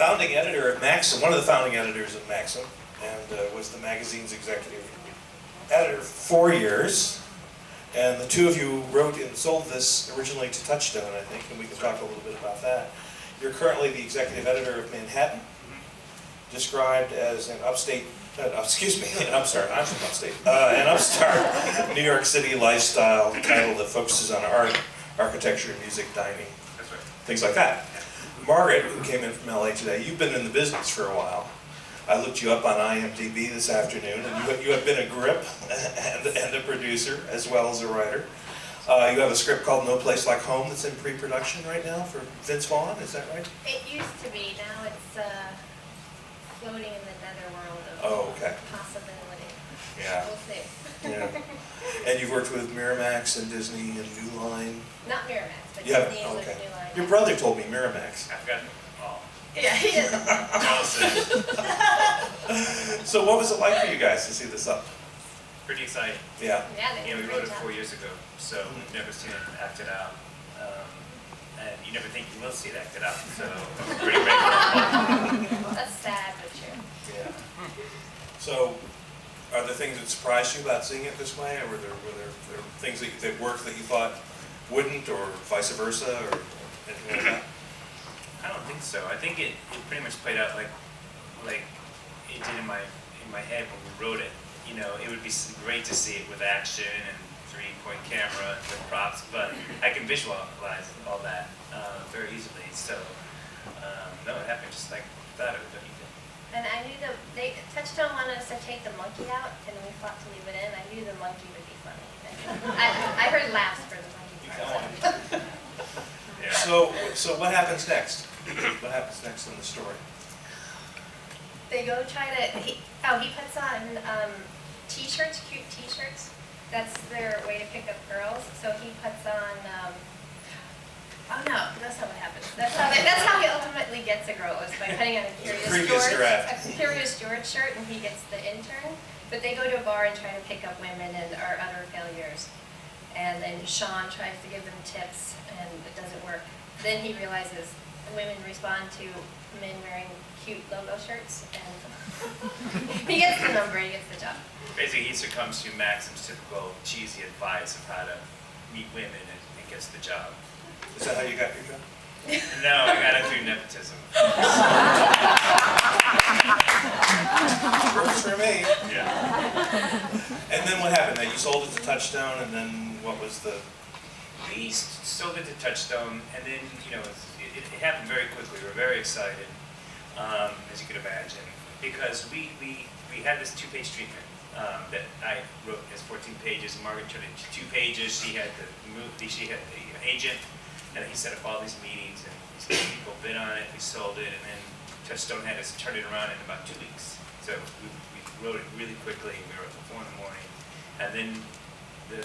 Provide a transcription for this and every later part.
founding editor of Maxim, one of the founding editors of Maxim, and was the magazine's executive editor for 4 years. And the two of you wrote and sold this originally to Touchstone, I think, and we can talk a little bit about that. You're currently the executive editor of Manhattan, described as an upstate, excuse me, I'm sorry, I'm from upstate, an upstart New York City lifestyle title that focuses on art, architecture, music, dining, That's right. things like that. Margaret, who came in from LA today, you've been in the business for a while. I looked you up on IMDb this afternoon, and you have been a grip and a producer, as well as a writer. You have a script called No Place Like Home that's in pre-production right now for Vince Vaughn, is that right? It used to be. Now it's floating in the netherworld of possibility. Yeah. We'll see. Yeah. And you've worked with Miramax and Disney and New Line. Not Miramax, but Yeah, Disney and okay. New Line. Your brother told me Miramax. I've gotten them all. Yeah, he is. So what was it like for you guys to see this up? Pretty exciting. Yeah. Yeah, they You know, we did a wrote it great 4 job. years ago, so we've never seen it acted out. And you never think you will see it acted out, so it's pretty grateful. That's sad, but true. Yeah. So, are there things that surprised you about seeing it this way, or were there things that worked that you thought wouldn't, or vice versa, or anything like that? I don't think so. I think it pretty much played out like it did in my head when we wrote it. You know, it would be great to see it with action and 3-point camera and props, but I can visualize all that very easily. So no, it happened just like that. Don't you think? And I knew Touchstone wanted us to take the monkey out, and we fought to leave it in. I knew the monkey would be funny. I heard laughs for the monkey part. Yeah. So what happens next? What happens next in the story? They go try to, he puts on t-shirts, cute t-shirts. That's their way to pick up girls. So he puts on, oh no, that's not what happens. That's how he ultimately gets a girl, is by putting on a Curious George shirt, and he gets the intern. But they go to a bar and try to pick up women and are utter failures. And then Sean tries to give them tips, and it doesn't work. Then he realizes women respond to men wearing cute logo shirts, and he gets the number, he gets the job. Basically, he succumbs to Maxim's typical cheesy advice of how to meet women and gets the job. Is that how you got your job? No, I got it through nepotism. Works for me. Yeah. And then what happened? Then you sold it to Touchstone, and then what was the? We sold it to Touchstone, and then it happened very quickly. We were very excited, as you could imagine, because we had this 2-page treatment that I wrote as 14 pages. Margaret turned it into 2 pages. She had the agent, and he set up all these meetings, and these people bid on it. We sold it, and then Touchstone had us turn it around in about 2 weeks. So we wrote it really quickly. We were up at 4 in the morning, and then the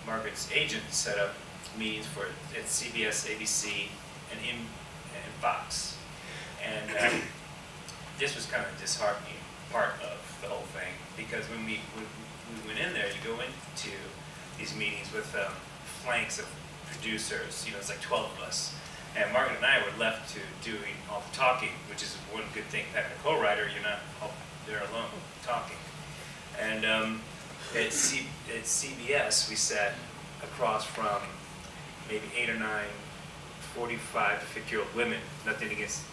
Margaret's agent set up meetings at CBS, ABC, and Fox. And this was kind of the disheartening part of the whole thing, because when we went in there, you go into these meetings with flanks of producers. It's like 12 of us. And Margaret and I were left to doing all the talking, which is one good thing. Having a co-writer, you're not there alone talking. And at CBS, we sat across from maybe 8 or 9 45 to 50-year-old women. Nothing against